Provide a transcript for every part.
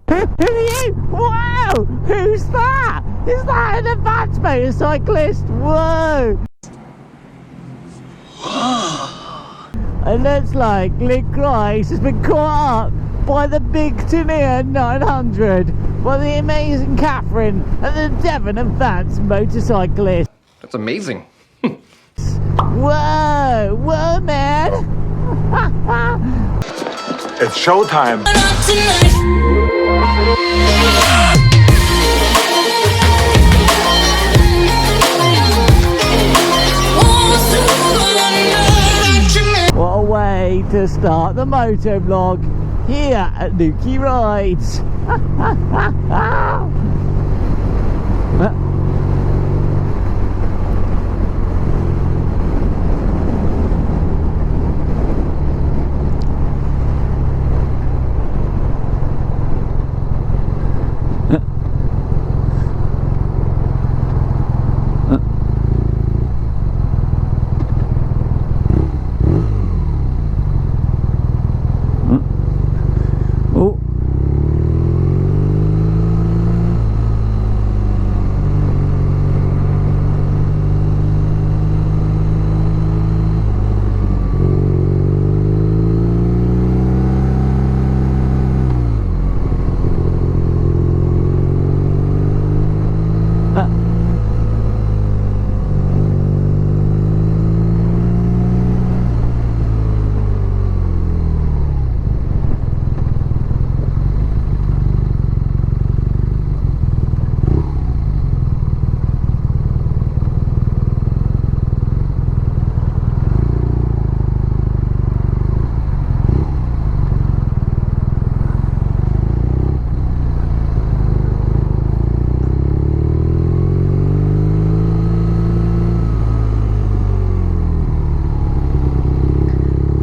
Wow! Who's that? Is that an advanced motorcyclist? Whoa! It looks like Luke Grice has been caught up by the big Tania 900 by the amazing Catherine and the Devon Advanced Motorcyclist. That's amazing. Whoa! Whoa, man! It's showtime. What a way to start the motovlog here at Lukey Rides.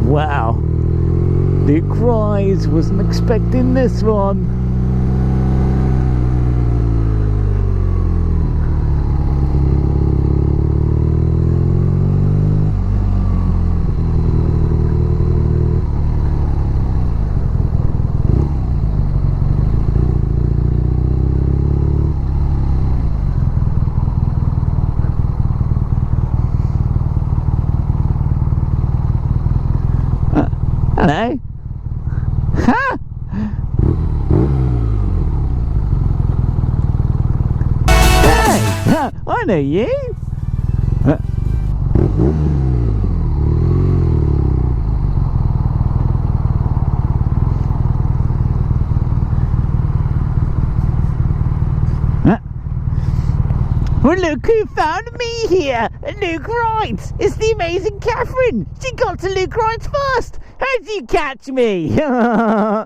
Wow, Luke Rise wasn't expecting this one. Hello? Ha! Hey! I know you! Well, look who found me here! Luke Wright! It's the amazing Catherine! She got to Luke Wright first! How did you catch me? Oh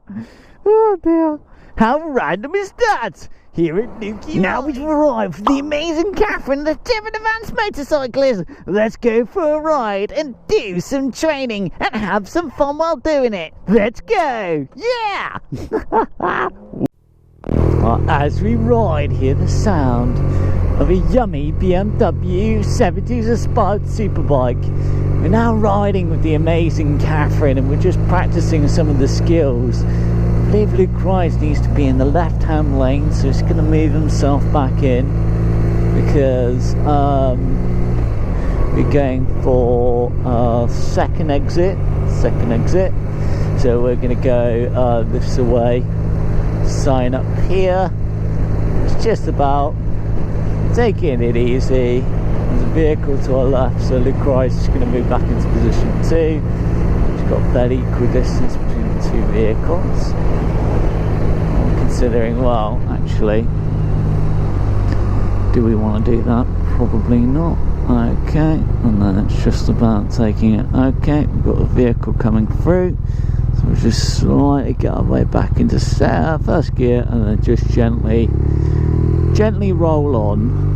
dear. How random is that? Here at Lukey Now we've arrived for the amazing Catherine, the Devon Advanced Motorcyclist. Let's go for a ride and do some training and have some fun while doing it. Let's go! Yeah! As we ride, hear the sound of a yummy BMW 70s Aspired Superbike. We're now riding with the amazing Catherine and we're just practicing some of the skills. I believe Luke Rice needs to be in the left-hand lane, so he's going to move himself back in because we're going for second exit. So we're going to go this away, sign up here. It's just about taking it easy. There's a vehicle to our left, so Luke Rice is going to move back into position 2. She's got fairly equal distance between the two vehicles. I'm considering, well, actually, do we want to do that? Probably not. Okay, and then it's just about taking it. Okay, we've got a vehicle coming through, so we'll just slightly get our way back into first gear and then just gently roll on.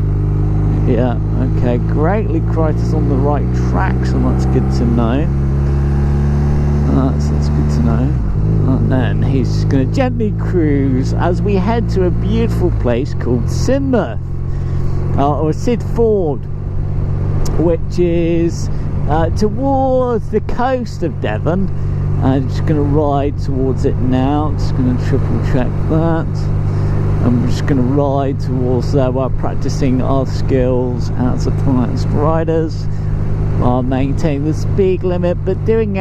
Yeah, okay, great. Luke Wright is on the right track, so that's good to know. That's good to know. And then he's going to gently cruise as we head to a beautiful place called Sidmouth, or Sidford, which is towards the coast of Devon. I'm just going to ride towards it now. Just going to triple check that. I'm just going to ride towards there while practicing our skills as advanced riders, while maintaining the speed limit, but riding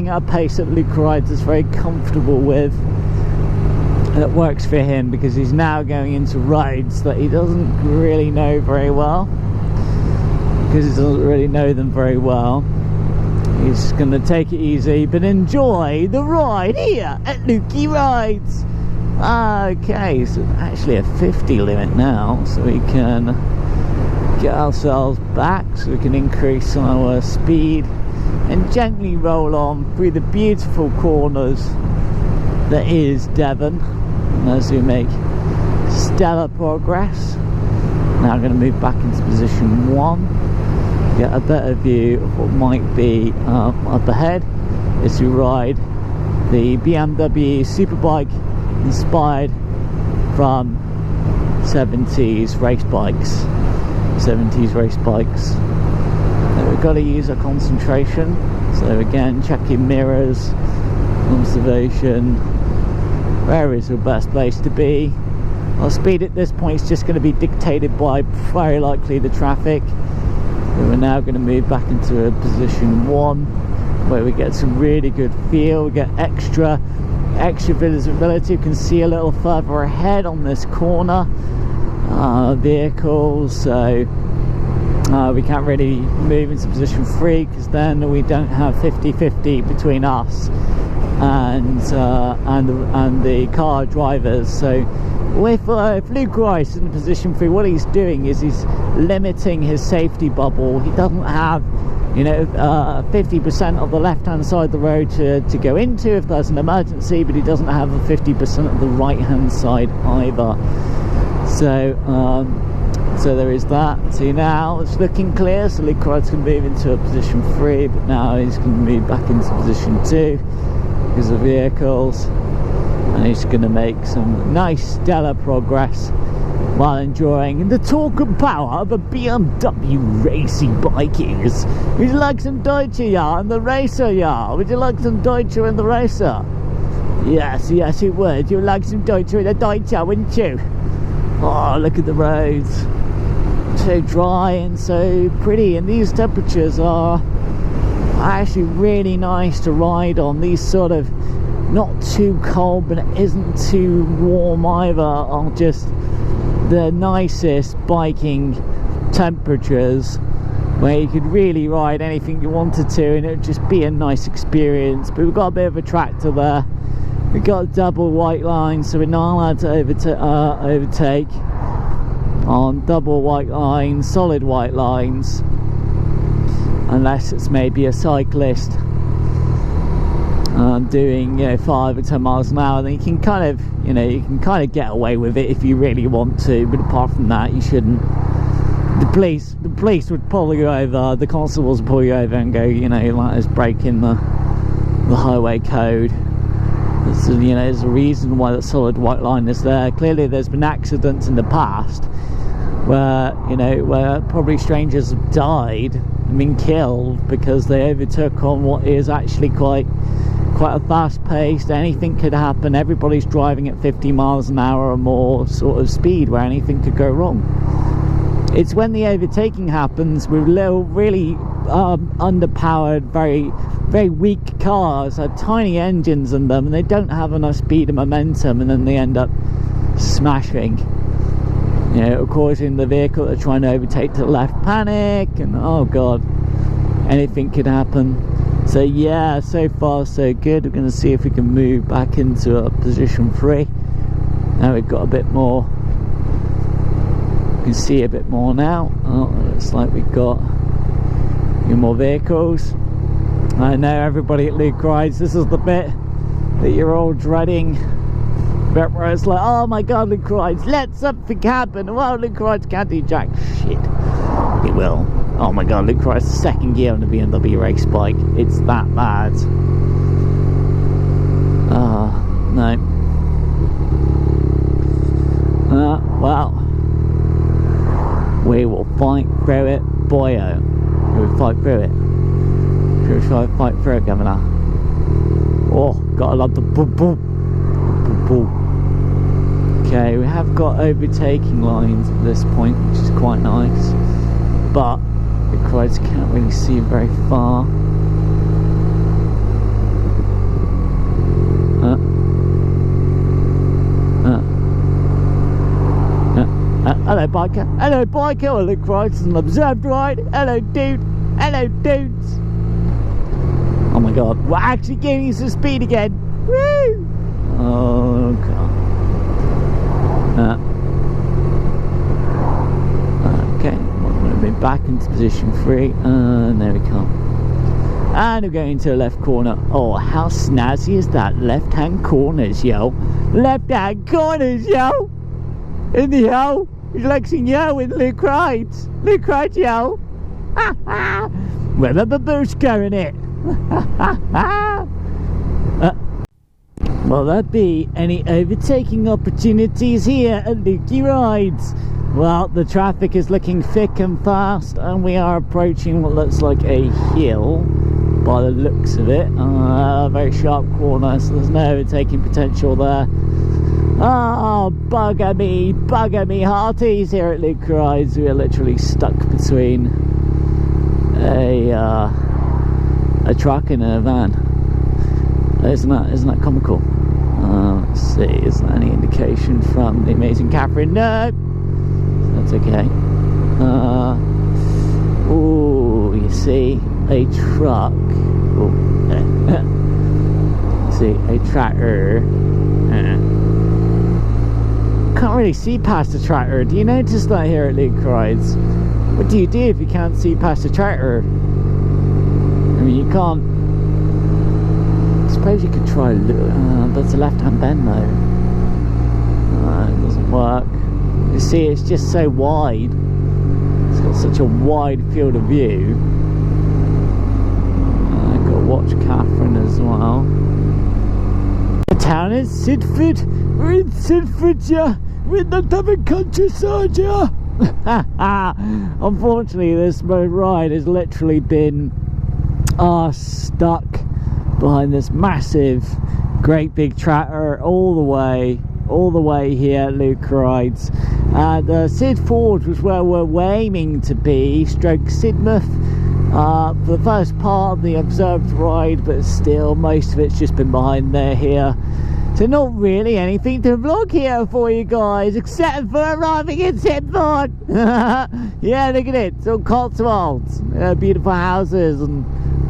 at a pace that Luke rides is very comfortable with. That works for him because he's now going into roads that he doesn't really know very well. Because he doesn't really know them very well, he's going to take it easy but enjoy the ride here at Lukey Rides. Okay, so actually a 50 limit now, so we can get ourselves back, so we can increase our speed and gently roll on through the beautiful corners that is Devon as we make stellar progress. Now I'm going to move back into position 1, get a better view of what might be up ahead as we ride the BMW Superbike inspired from 70s race bikes. Now we've got to use our concentration, so again checking mirrors, observation, where is the best place to be. Our speed at this point is just going to be dictated by very likely the traffic. So we're now going to move back into a position 1 where we get some really good feel, we get extra visibility. You can see a little further ahead on this corner vehicles, so we can't really move into position 3 because then we don't have 50-50 between us and the car drivers. So if Luke Rice is in position 3, what he's doing is he's limiting his safety bubble. He doesn't have 50% of the left hand side of the road to go into if there's an emergency, but he doesn't have a 50% of the right hand side either. So there is that. See, now it's looking clear, so Luke Rice can move into a position 3, but now he's going to move back into position 2 because of vehicles, and he's going to make some nice stellar progress while enjoying the torque and power of a BMW racing bikes. Would you like some Deutsche, ja, and the Racer, ja? Would you like some Deutsche and the Racer? Yes, you would. You'd like some Deutsche and the Deutsche, wouldn't you? Oh, look at the roads. So dry and so pretty, and these temperatures are actually really nice to ride on. These sort of not too cold, but it isn't too warm either, are just the nicest biking temperatures where you could really ride anything you wanted to and it would just be a nice experience. But we've got a bit of a tractor there, we've got a double white line, so we're not allowed to overtake on double white lines, solid white lines, unless it's maybe a cyclist doing 5 or 10 miles an hour. Then you can kind of get away with it if you really want to, but apart from that you shouldn't. The police would pull you over, the constables would pull you over and go, like it's breaking the highway code. There's a reason why that solid white line is there. Clearly there's been accidents in the past where probably strangers have died and been killed because they overtook on what is actually quite a fast paced. Anything could happen. Everybody's driving at 50 miles an hour or more sort of speed where anything could go wrong. It's when the overtaking happens with little really underpowered, very very weak cars, have tiny engines in them, and they don't have enough speed and momentum, and then they end up smashing, causing the vehicle they're trying to overtake to the left panic, and oh god, anything could happen. So yeah, so far so good. We're going to see if we can move back into a position 3. Now we've got a bit more, you can see a bit more now. Oh, looks like we've got a few more vehicles. I know everybody at Luke Rides, this is the bit that you're all dreading. The bit where it's like, oh my god, Luke Rides, let something happen. Well, Luke Rides can't do jack shit. It will. Oh my god, Luke Rides second gear on the BMW race bike. It's that bad. No. Well, we will fight through it, boyo. We will fight through it. Should we try to fight through it, Governor? Oh, gotta love the boom boom. Boom boom. Okay, we have got overtaking lines at this point, which is quite nice. But the crowds can't really see very far. Hello biker, hello biker, oh look right, it's an observed ride, hello dude, hello dudes. Oh my god, we're actually gaining some speed again, woo! Oh god. Okay, I'm going to be back into position 3, and there we come. And we're going to the left corner. Oh, how snazzy is that? Left hand corners, yo. Left hand corners, yo. In the yo. He's Lexing yo with Luke rides. Luke rides yo. With a babushka in it. Will there be any overtaking opportunities here at Lukey Rides? Well, the traffic is looking thick and fast, and we are approaching what looks like a hill by the looks of it. Very sharp corner, so there's no overtaking potential there. Oh, bugger me hearties here at Luke Rides. We are literally stuck between a truck and a van. Isn't that comical? Let's see, is there any indication from the amazing Catherine? No, that's okay. Oh, you see a truck. Oh, see a tractor. Can't really see past the tractor. Do you notice that here at Luke Rides? What do you do if you can't see past the tractor? I mean, you can't. I suppose you could try. That's a left-hand bend though. It doesn't work. You see, it's just so wide. It's got such a wide field of view. I've got to watch Catherine as well. The town is Sidford. We're in Sidford, yeah. We're in the Devon countryside, yeah. Unfortunately, this ride has literally been stuck behind this massive, great big tractor all the way here at Luke Rides. And Sid Forge was where we're aiming to be, stroke Sidmouth, for the first part of the observed ride, but still most of it's just been behind there here. So not really anything to vlog here for you guys, except for arriving in Sidford. Yeah, look at it, it's all Cotswolds, beautiful houses and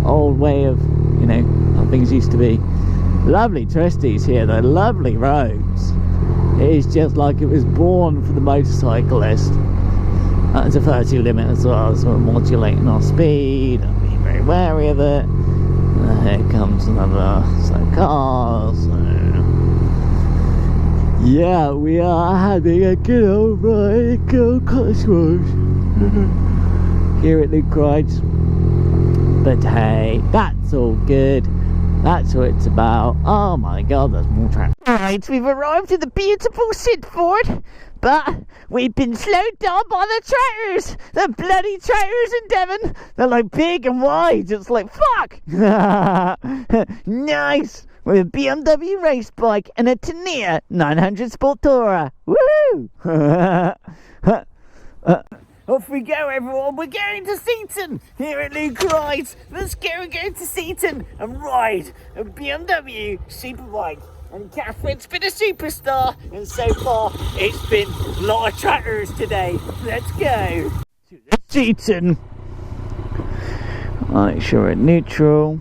old way of, you know, how things used to be. Lovely twisties here, though, lovely roads. It is just like it was born for the motorcyclist. There's a 30 limit as well, so we're modulating our speed and being very wary of it. Here comes another set of cars. Yeah, we are having a good old ride, go Cotswolds here at Luke Rides. But hey, that's all good. That's what it's about. Oh my god, there's more traffic. Right, we've arrived at the beautiful Sidford, but we've been slowed down by the tractors. The bloody tractors in Devon. They're like big and wide. It's like, fuck. Nice. With a BMW race bike and a Tania 900 Sportura. Woo! Off we go, everyone. We're going to Seaton here at Luke Rides. Let's go to Seaton and ride a BMW superbike. And Catherine's been a superstar, and so far it's been a lot of trackers today. Let's go to Seaton. Make sure we're neutral.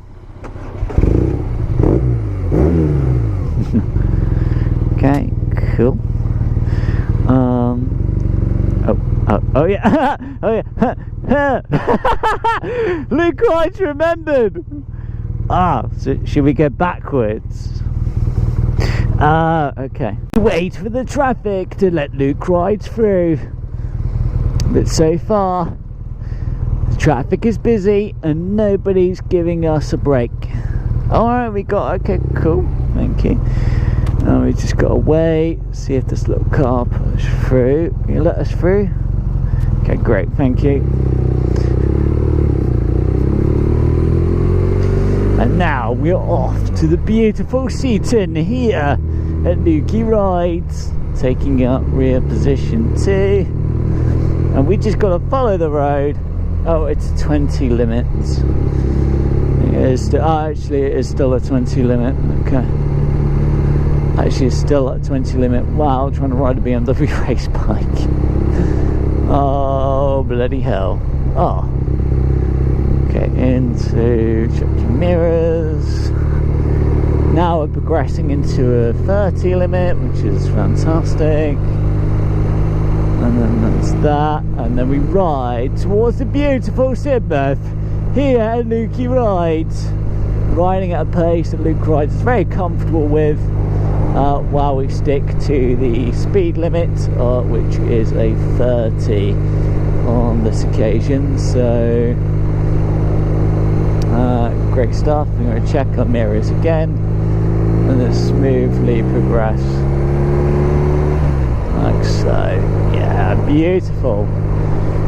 Okay, cool. Oh yeah, oh yeah. Luke Rides remembered. So should we go backwards? Okay. Wait for the traffic to let Luke Rides through. But so far, the traffic is busy and nobody's giving us a break. Alright, we got, okay, cool, thank you. Now we just gotta wait, see if this little car puts through. Can you let us through? Okay, great, thank you. And And now we're off to the beautiful Seaton here at Lukey Rides, taking up rear position 2. And we just got to follow the road. Oh, it's a 20 limit. Actually, it is still a 20 limit. Okay. Actually, it's still at 20 limit. Wow, trying to ride a BMW race bike. Oh, bloody hell. Oh. Okay, into check your mirrors. Now we're progressing into a 30 limit, which is fantastic. And then that's that. And then we ride towards the beautiful Sidmouth here at Lukey Rides. Riding at a pace that Luke Rides is very comfortable with, while we stick to the speed limit, which is a 30 on this occasion. So great stuff. I'm going to check our mirrors again and then smoothly progress like so. Yeah, beautiful.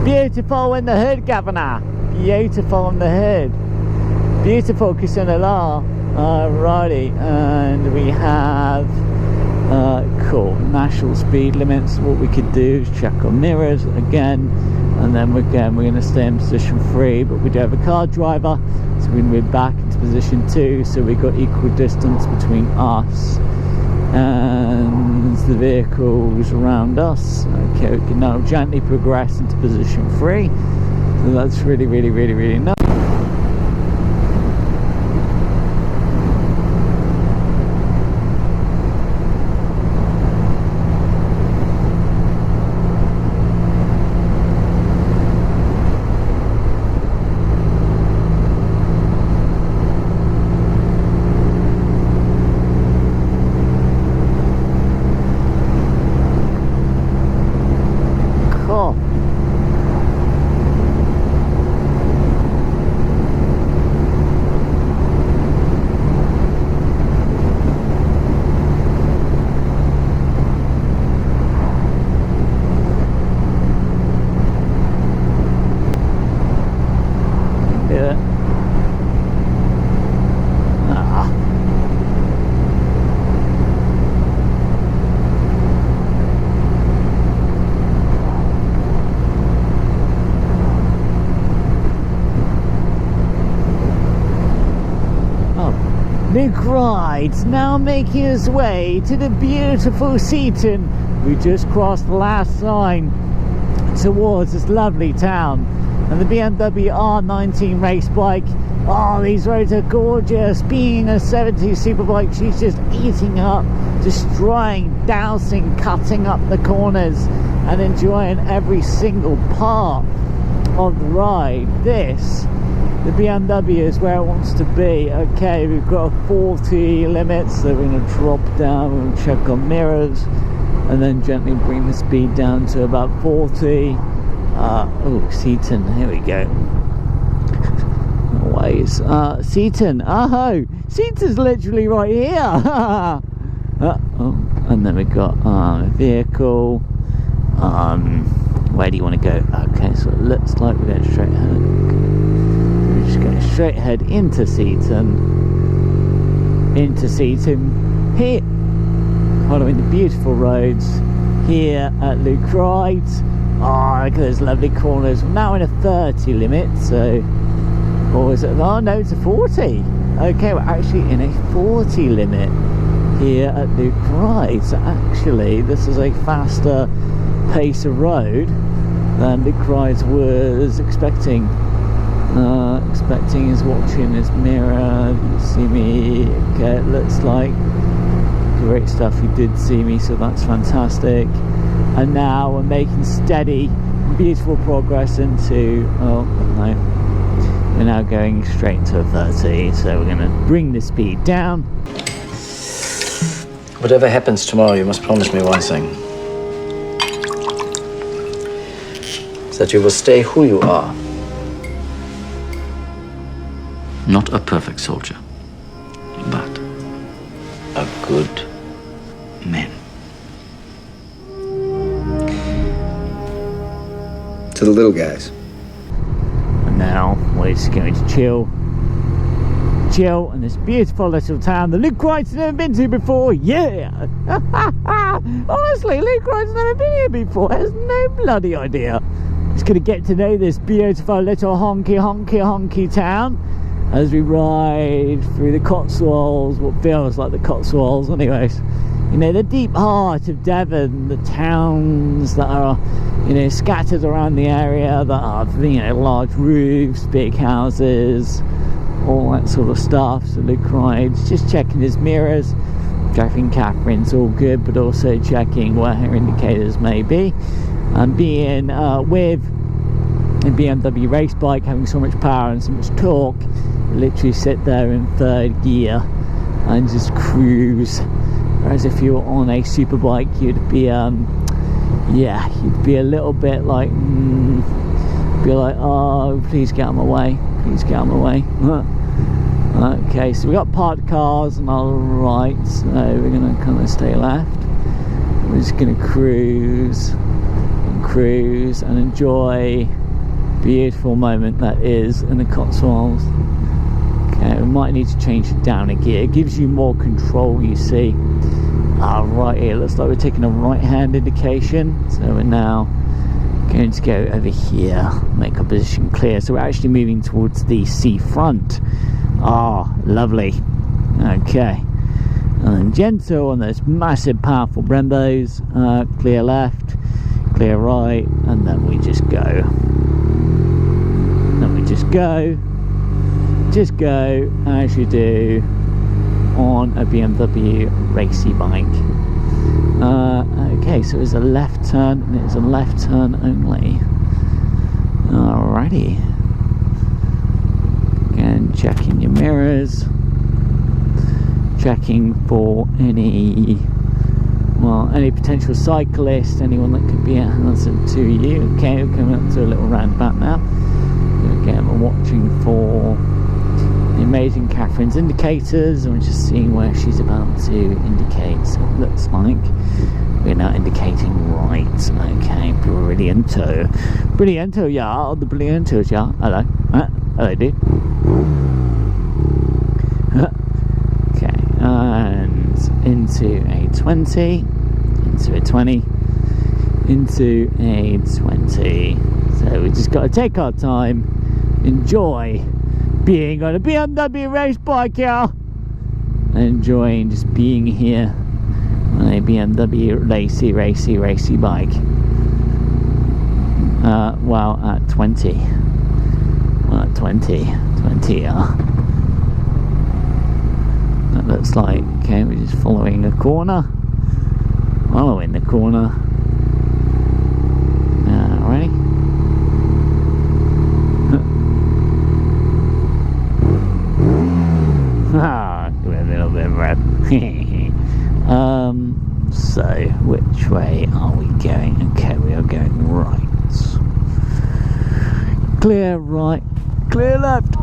Beautiful in the hood, Governor. Beautiful in the hood. Beautiful Cassinola. Alrighty, and we have cool national speed limits. What we could do is check our mirrors again, and then we're going to stay in position 3, but we do have a car driver, so we're going to move back into position 2, so we've got equal distance between us and the vehicles around us. Okay, we can now gently progress into position 3, so that's really nice. Luke Rides now making his way to the beautiful Seaton. We just crossed the last sign towards this lovely town, and the BMW R NineT race bike. Oh, these roads are gorgeous. Being a 70s superbike, she's just eating up, destroying, dousing, cutting up the corners and enjoying every single part of the ride. The BMW is where it wants to be. Okay, we've got a 40 limit, so we're going to drop down, we'll check our mirrors, and then gently bring the speed down to about 40. Oh, Seaton, here we go. Ways. Seaton, oh, Seaton's literally right here. And then we've got vehicle. Where do you want to go? Okay, so it looks like we're going straight ahead. Just going straight ahead into Seaton, here, following the beautiful roads here at Luke Rides. Oh, look at those lovely corners. We're now in a 30 limit, so, or is it? Oh no, it's a 40. Okay, we're actually in a 40 limit here at Luke Rides. So actually, this is a faster pace of road than Luke Rides was expecting. He's watching his mirror. You see me. Okay, it looks like great stuff. He did see me, so that's fantastic. And now we're making steady, beautiful progress into. Oh no, we're now going straight into a 30. So we're going to bring the speed down. Whatever happens tomorrow, you must promise me one thing: that you will stay who you are. Not a perfect soldier, but a good man. To the little guys. And now we're just going to chill chill in this beautiful little town that Luke Wright's never been to before. Yeah. Honestly, Luke Wright's never been here before. Has no bloody idea. Just gonna get to know this beautiful little honky town as we ride through the Cotswolds, what feels like the Cotswolds anyways. You know, the deep heart of Devon, the towns that are, you know, scattered around the area that have, you know, large roofs, big houses, all that sort of stuff. So Luke rides, just checking his mirrors, checking Catherine's all good, but also checking where her indicators may be. And being with a BMW race bike, having so much power and so much torque, you literally sit there in third gear and just cruise. Whereas if you were on a super bike, you'd be yeah, you'd be a little bit like be like, oh, please get out of my way, please get out of my way. Okay, so we got parked cars on our right, so we're gonna kind of stay left. We're just gonna cruise and enjoy the beautiful moment that is in the Cotswolds. Okay, we might need to change it down a gear. It gives you more control, you see. Right here, looks like we're taking a right hand indication, so we're now going to go over here, make our position clear. So we're actually moving towards the seafront. Lovely. Okay, and then gentle on those massive powerful Brembos. Clear left, clear right, and then we just go. Then we just go as you do on a BMW racy bike. Okay, so it's a left turn, and it's a left turn only. Alrighty. Again, checking your mirrors, checking for any potential cyclist, anyone that could be a hazard to you. Okay, we're coming up to a little roundabout now. Again, we're watching for the amazing Catherine's indicators, and we're just seeing where she's about to indicate. So it looks like we're now indicating right. Okay, brillianto, yeah, the brilliantos, yeah. Hello, hello, dude. Okay, and into a 20, into a 20, into a 20. So we just got to take our time, enjoy being on a BMW race bike, y'all. Enjoying just being here on a BMW racy bike. Well, at 20. Well, at 20, yeah. That looks like, okay, we're just following a corner. Following the corner. Ready? Give it a little bit of breath. So which way are we going? Okay, we are going right. Clear right, clear left.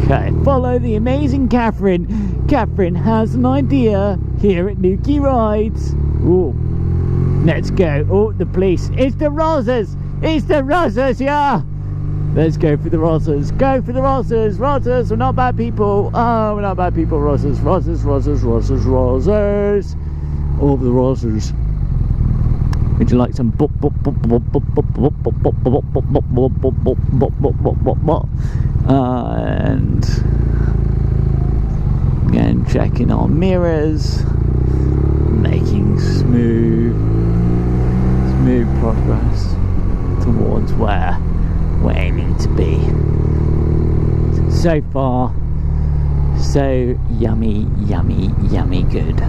Okay, follow the amazing Catherine. Catherine has an idea here at Nuki Rides. Ooh, let's go. Oh, the police. It's the Rosas. It's the Rosas, yeah. Let's go for the Rosas. Go for the Rosas. Rosas, we're not bad people. Oh, we're not bad people. Rosas, Rosas, Rosas, Rosas, Rosas. All the Rosas. Would you like some bop bop bop bop bop bop bop bop bop bop bop bop bop bop bop bop bop? And again, checking our mirrors, making smooth progress towards where we need to be. So far, so yummy good.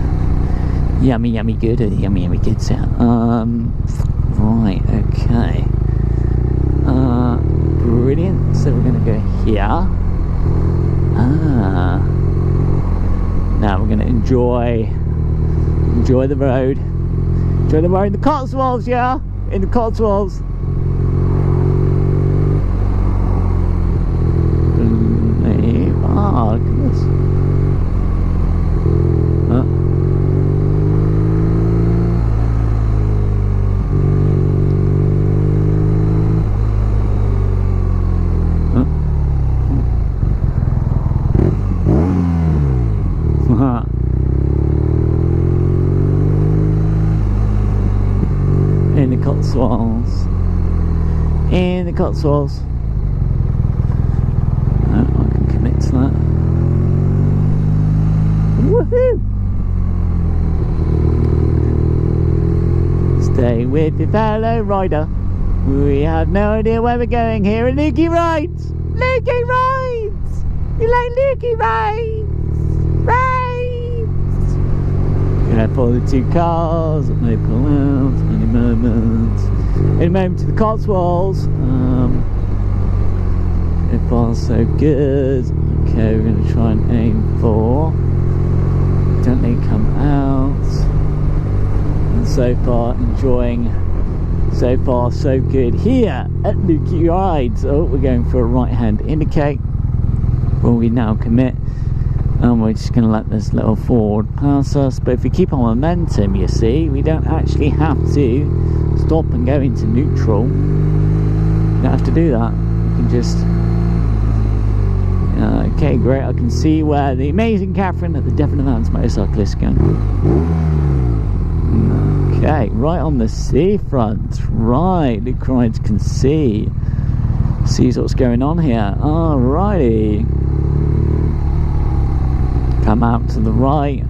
Yummy good, or yummy good sound. Right, okay. Brilliant. So we're gonna go here. Now we're gonna enjoy the road. Enjoy the road in the Cotswolds, yeah? In the Cotswolds. Look at this. Cotswolds. In the Cotswolds. I can commit to that. Woohoo! Stay with your fellow rider. We have no idea where we're going here at Lukey Rides! Lukey Rides! You like Lukey Rides? Rides! Gonna follow the two cars, they pull out any moment. Any moment to the Cotswolds. So far so good. Okay, we're gonna try and aim for. Don't they come out? And so far enjoying. So far so good here at Lukey Rides. Oh, we're going for a right hand indicate. Will we now commit? And we're just going to let this little Ford pass us. But if we keep our momentum, you see, we don't actually have to stop and go into neutral. We don't have to do that. We can just... okay, great. I can see where the amazing Catherine at the Devon Advanced Motorcyclists going. Okay, right on the seafront. Right, Luke Rides can see. Sees what's going on here. Alrighty. Come out to the right.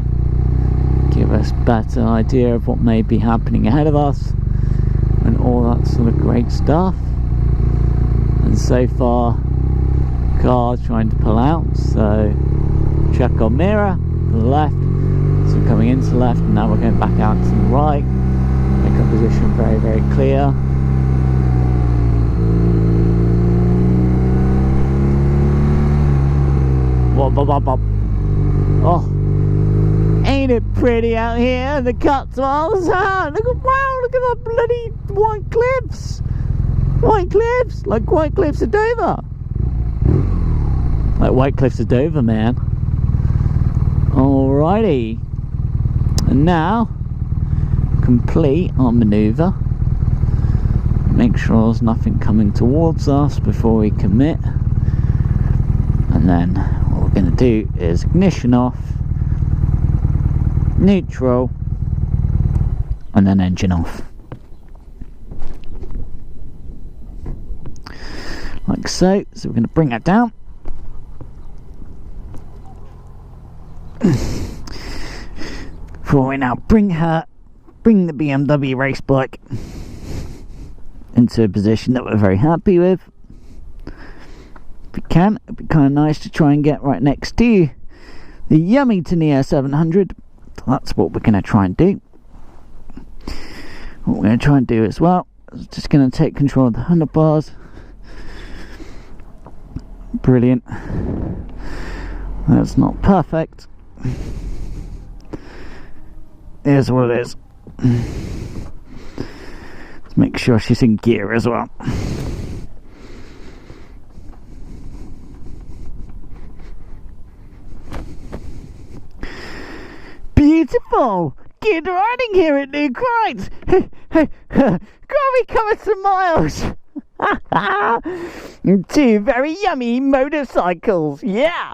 Give us better idea of what may be happening ahead of us. And all that sort of great stuff. And so far, cars trying to pull out. So, check our mirror to the left. So coming into the left, and now we're going back out to the right. Make our position very, very clear. Whoop, whoop, whoop, whoop. Oh, ain't it pretty out here in the Cotswolds? Huh? Look at, wow, look at the bloody white cliffs. White cliffs, like White Cliffs of Dover. Like White Cliffs of Dover, man. Alrighty. And now, complete our manoeuvre. Make sure there's nothing coming towards us before we commit. And then what we're going to do is ignition off, neutral, and then engine off. Like so. So we're going to bring that down. Before we now bring the BMW race bike into a position that we're very happy with. If we can, it'd be kind of nice to try and get right next to the yummy Tania 700. So that's what we're going to try and do. What we're going to try and do as well is just going to take control of the handlebars. Brilliant. That's not perfect. Here's what it is. Let's make sure she's in gear as well. Beautiful! Good riding here at Luke Rides! Grubby covered some miles! Two very yummy motorcycles, yeah!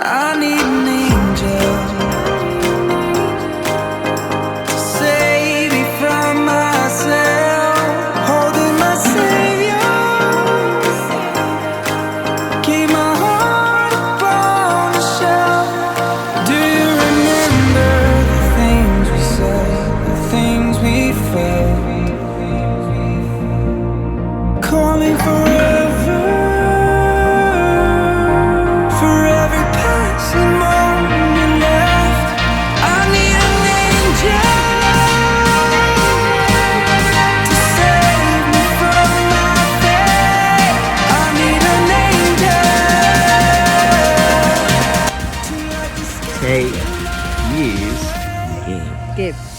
I need an angel to save me from myself, holding my savior, keep my heart upon the shelf. Do you remember the things we said, the things we felt, calling forever?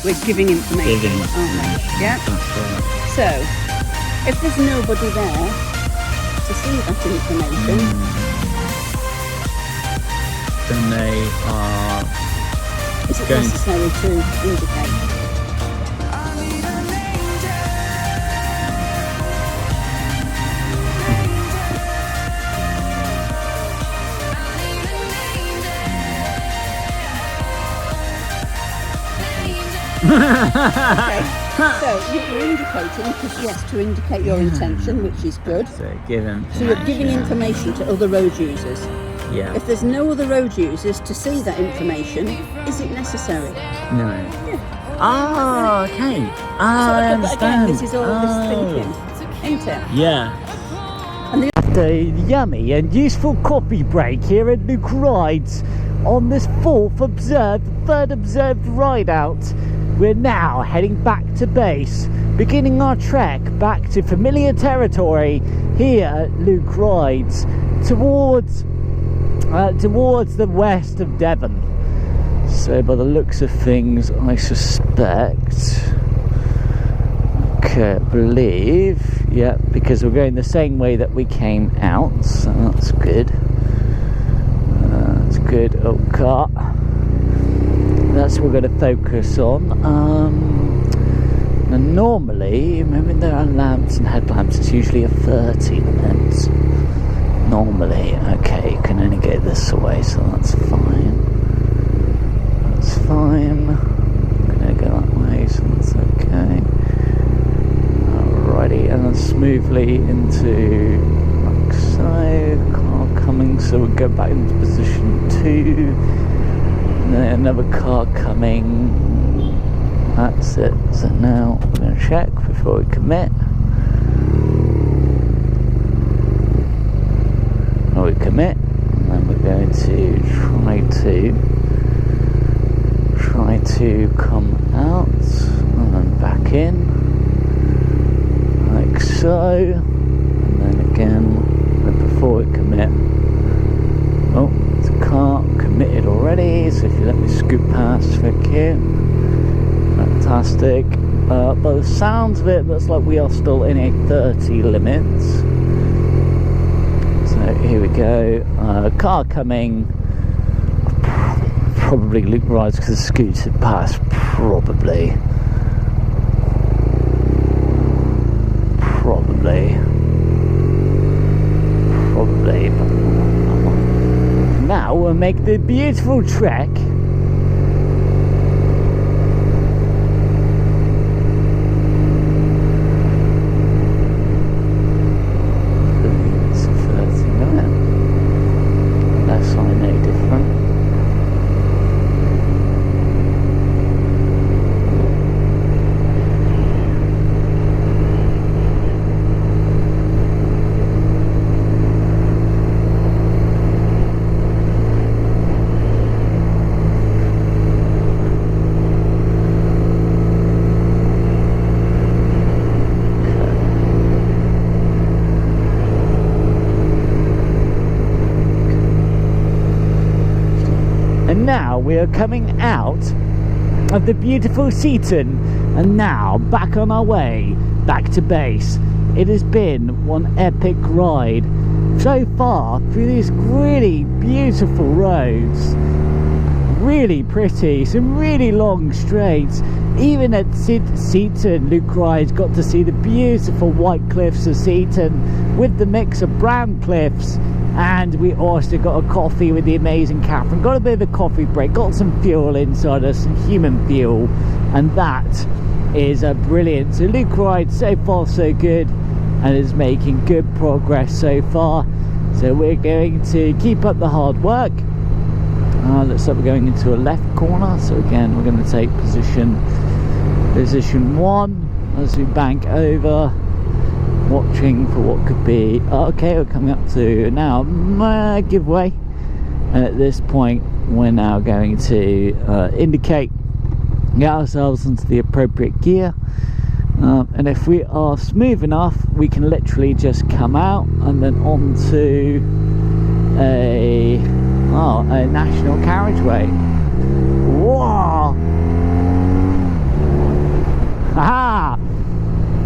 We're giving information, aren't we? Yeah? So, if there's nobody there to see that information, then they are... is it necessary to indicate? Okay, so you're indicating, because yes, to indicate your intention, which is good. So given. So you're giving information to other road users. Yeah. If there's no other road users to see that information, is it necessary? No. Yeah. Ah, okay. So, I but again, understand. this is all this thinking, isn't it? Yeah. And the After a yummy and useful coffee break here at Luke Rides on this third observed ride out, we're now heading back to base, beginning our trek back to familiar territory here at Luke Rides towards the west of Devon. So by the looks of things, I suspect, okay, I believe, yeah, because we're going the same way that we came out, so that's good. That's good. Oh, car. That's what we're going to focus on. And normally, remember there are lamps and headlamps, it's usually a 30 limit. Normally, okay, you can only go this way, so that's fine. That's fine. I'm going to go that way, so that's okay. Alrighty, and then smoothly into like so. Car coming, so we'll go back into position 2. And then another car coming. That's it. So now we're going to check before we commit. We commit, and then we're going to try to come out and then back in like so, and then again before we commit. Oh, it's a car committed already, so if you let me scoot past, thank you. Fantastic. By the sounds of it, looks like we are still in a 30 limit. So here we go, car coming, probably Luke Rides because the scooter passed, probably, but now we'll make the beautiful trek now we are coming out of the beautiful Seaton and now back on our way back to base. It has been one epic ride so far through these really beautiful roads, really pretty, some really long straights. Even at Seaton, Luke Rides got to see the beautiful white cliffs of Seaton with the mix of brown cliffs. And we also got a coffee with the amazing Catherine. Got a bit of a coffee break, got some fuel inside us, some human fuel, and that is brilliant. So Luke Rides so far so good, and is making good progress so far. So we're going to keep up the hard work. Looks like we're going into a left corner. So again, we're going to take position 1 as we bank over. Watching for what could be. Okay, we're coming up to now giveaway, and at this point we're now going to indicate, get ourselves into the appropriate gear, and if we are smooth enough we can literally just come out and then onto a national carriageway. Whoa! Haha!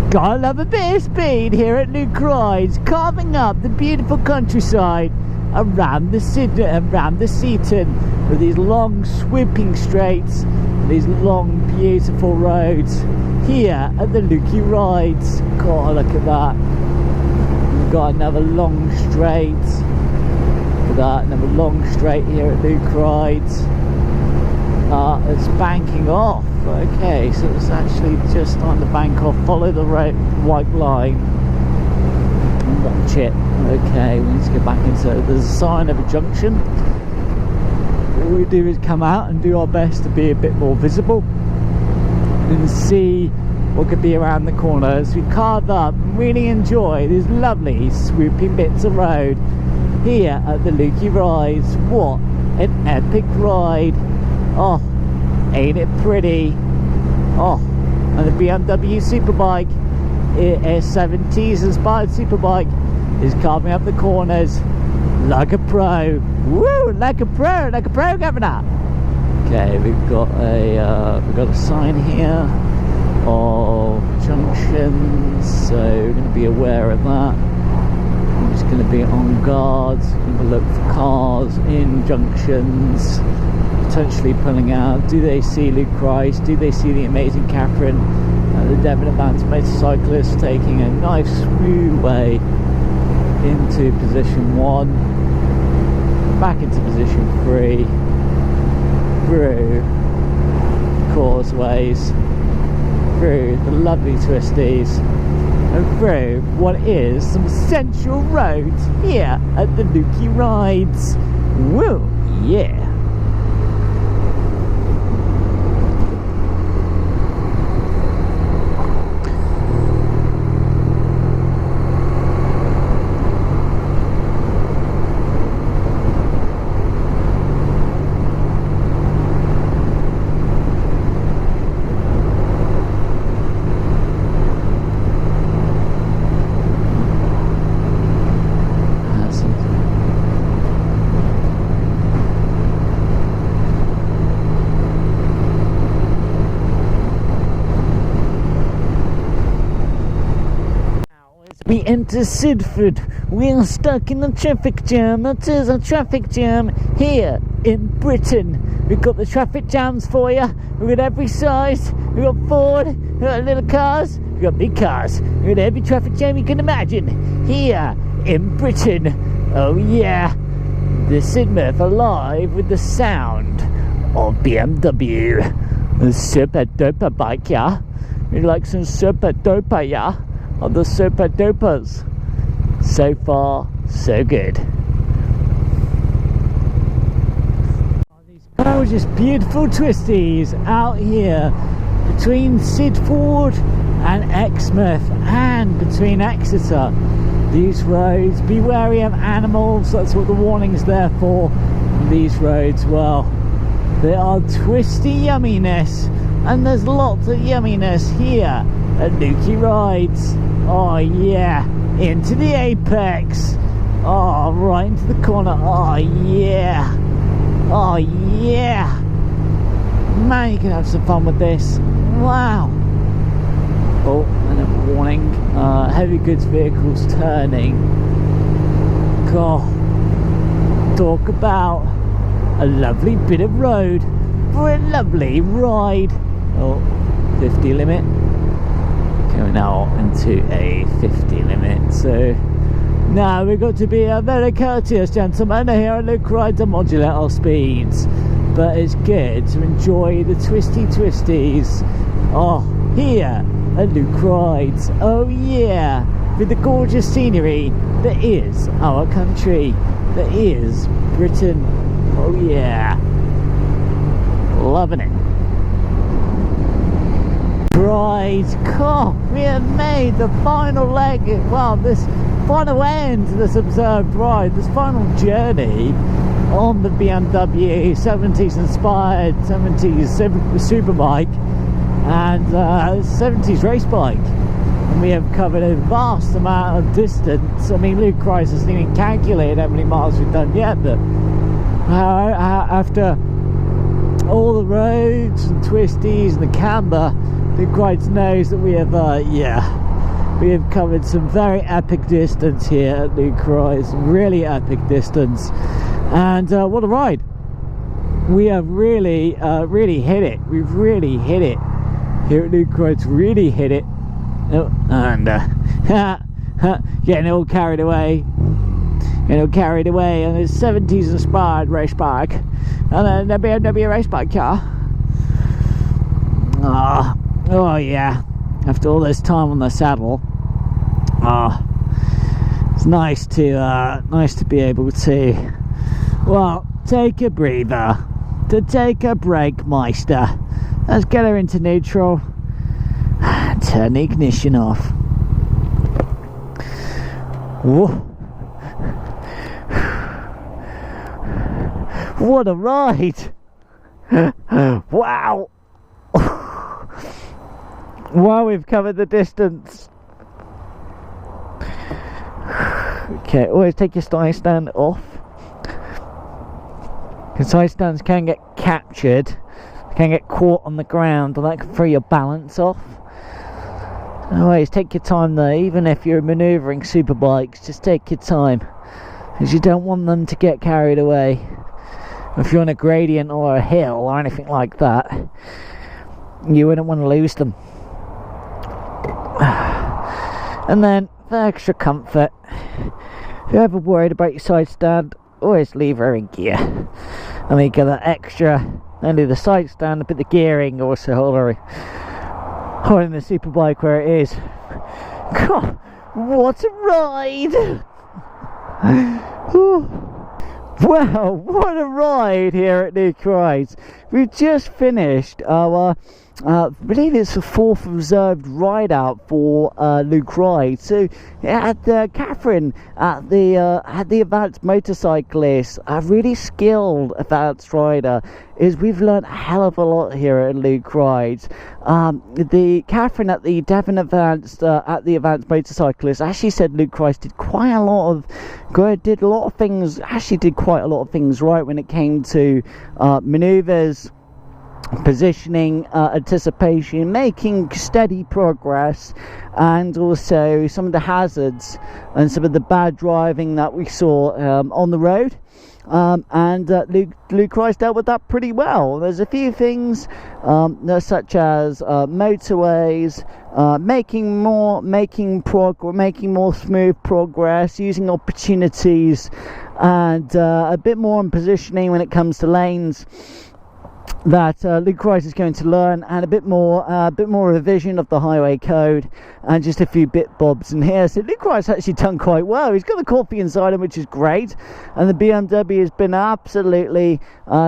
Gotta love a bit of speed here at Luke Rides, carving up the beautiful countryside around the Seaton with these long swooping straights, these long beautiful roads here at the Lukey Rides. God, look at that. We've got another long straight. Look at that, another long straight here at Luke Rides. It's banking off. Okay, so it's actually just on the bank. I'll follow the white line and watch it. Okay, we need to get back into it. There's a sign of a junction. All we do is come out and do our best to be a bit more visible and see what could be around the corner as we carve up and really enjoy these lovely swooping bits of road here at the Lukey Rides. What an epic ride! Oh, ain't it pretty? Oh, and the BMW Superbike, a 70s inspired Superbike, is carving up the corners like a pro. Woo! Like a pro, governor. Okay, we've got a sign here of junctions, so we're going to be aware of that. I'm just going to be on guard, going to look for cars in junctions, potentially pulling out. Do they see Luke Rice? Do they see the amazing Catherine, the Devon Advanced Motorcyclists, taking a nice smooth way into position 1, back into position 3, through causeways, through the lovely twisties, and through what is some sensual roads here at the Lukey Rides. Woo, yeah. We enter Sidford. We are stuck in a traffic jam. That is a traffic jam here in Britain. We've got the traffic jams for you. We've got every size. We've got Ford. We've got little cars. We've got big cars. We've got every traffic jam you can imagine here in Britain. Oh yeah. The Sidmouth alive with the sound of BMW. A super duper bike, yeah? We like some super duper, yeah? Of the super dupers. So far, so good. These gorgeous, beautiful twisties out here between Sidford and Exmouth and between Exeter. These roads, be wary of animals, that's what the warning's there for. These roads, well, they are twisty yumminess, and there's lots of yumminess here at Lukey Rides. Oh yeah, into the apex. Oh, right into the corner. Oh yeah. Oh yeah. Man, you can have some fun with this. Wow. Oh, and a warning. Heavy goods vehicles turning. God. Talk about a lovely bit of road for a lovely ride. Oh, 50 limit. Going now into a 50 limit, so now we've got to be very courteous, gentlemen. Here at Luke Rides and modulate our speeds, but it's good to enjoy the twisties. Oh, here at Luke Rides. Oh yeah, with the gorgeous scenery that is our country, that is Britain. Oh yeah, loving it. Right, God, we have made the final leg, well, this final end to this observed ride, this final journey on the BMW 70s inspired 70s superbike and 70s race bike. And we have covered a vast amount of distance. I mean, Luke Rice hasn't even calculated how many miles we've done yet, but after all the roads and twisties and the camber, Luke Rice knows that we have, we have covered some very epic distance here at Luke Rice, really epic distance, and what a ride! We have really, really hit it. We've really hit it here at Luke Rice. Really hit it, and getting all carried away. Getting all carried away on this 70s inspired race bike, and then the BMW race bike car. Oh yeah, after all this time on the saddle, it's nice to be able to, well, take a breather, to take a break, Meister. Let's get her into neutral, turn the ignition off. Whoa. What a ride! Wow! Wow, we've covered the distance. Okay, always take your side stand off, because side stands can get captured, can get caught on the ground, and that can throw your balance off. Always take your time though, even if you're manoeuvring super bikes, just take your time, because you don't want them to get carried away. If you're on a gradient or a hill or anything like that, you wouldn't want to lose them. And then for extra comfort, if you're ever worried about your side stand, always leave her in gear, and then you get that extra, only the side stand, but the gearing also holding the super bike where it is. God, what a ride! Wow, what a ride here at Luke Rides. We've just finished our, I believe it's the 4th reserved ride out for Luke Rides. So at Catherine at the Advanced Motorcyclists, a really skilled advanced rider, is we've learned a hell of a lot here at Luke Rides. The Catherine at the Devon Advanced Motorcyclists actually said Luke Rides did quite a lot of things right when it came to maneuvers, positioning, anticipation, making steady progress, and also some of the hazards and some of the bad driving that we saw on the road. Luke Rice dealt with that pretty well. There's a few things such as motorways, making more smooth progress, using opportunities, and a bit more on positioning when it comes to lanes, that Luke Rice is going to learn, and a bit more revision of the highway code, and just a few bit bobs in here. So Luke Rice actually done quite well. He's got the coffee inside him, which is great, and the BMW has been absolutely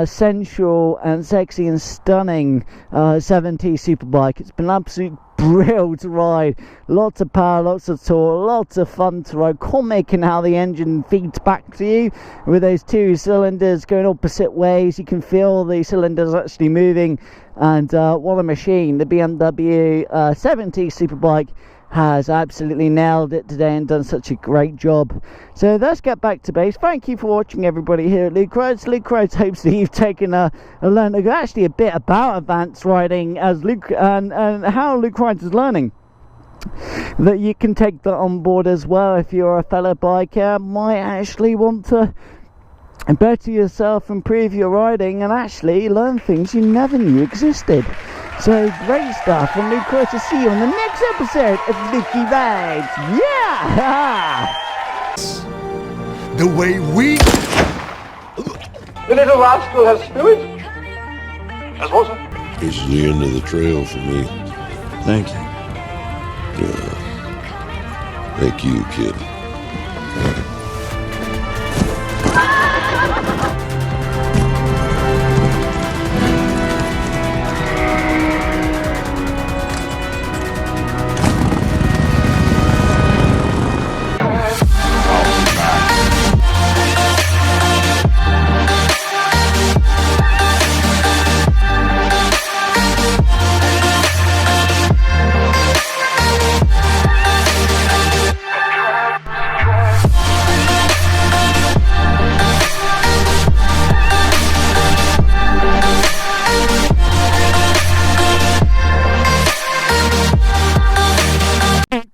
sensual and sexy and stunning 7T superbike. It's been absolute brilliant to ride, lots of power, lots of torque, lots of fun to ride, comic in how the engine feeds back to you with those two cylinders going opposite ways. You can feel the cylinders actually moving, and what a machine. The BMW 7T superbike has absolutely nailed it today and done such a great job. So let's get back to base. Thank you for watching, everybody, here at Luke Rides. Luke Rides hopes that you've taken learned actually a bit about advanced riding as Luke and how Luke Rides is learning, that you can take that on board as well if you're a fellow biker, might actually want to better yourself, improve your riding, and actually learn things you never knew existed. So great stuff, and Luke Rides will see you on the next episode of Lukey Rides. Yeah! The way we... The little rascal has spirit. As water. This is the end of the trail for me. Thank you. Yeah. Thank you, kid.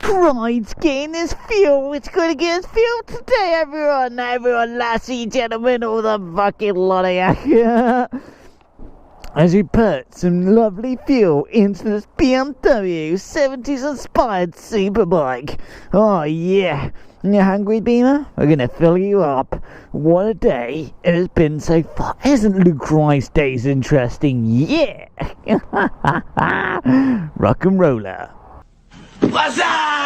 Rides getting his fuel. It's going to get his fuel today, everyone, lassie, gentlemen, all the fucking lot of you. As we put some lovely fuel into this BMW 70s inspired superbike. Oh yeah. You hungry, Beamer? We're gonna fill you up. What a day it has been so far. Isn't Luke Rice Days interesting? Yeah! Rock and roller. What's up?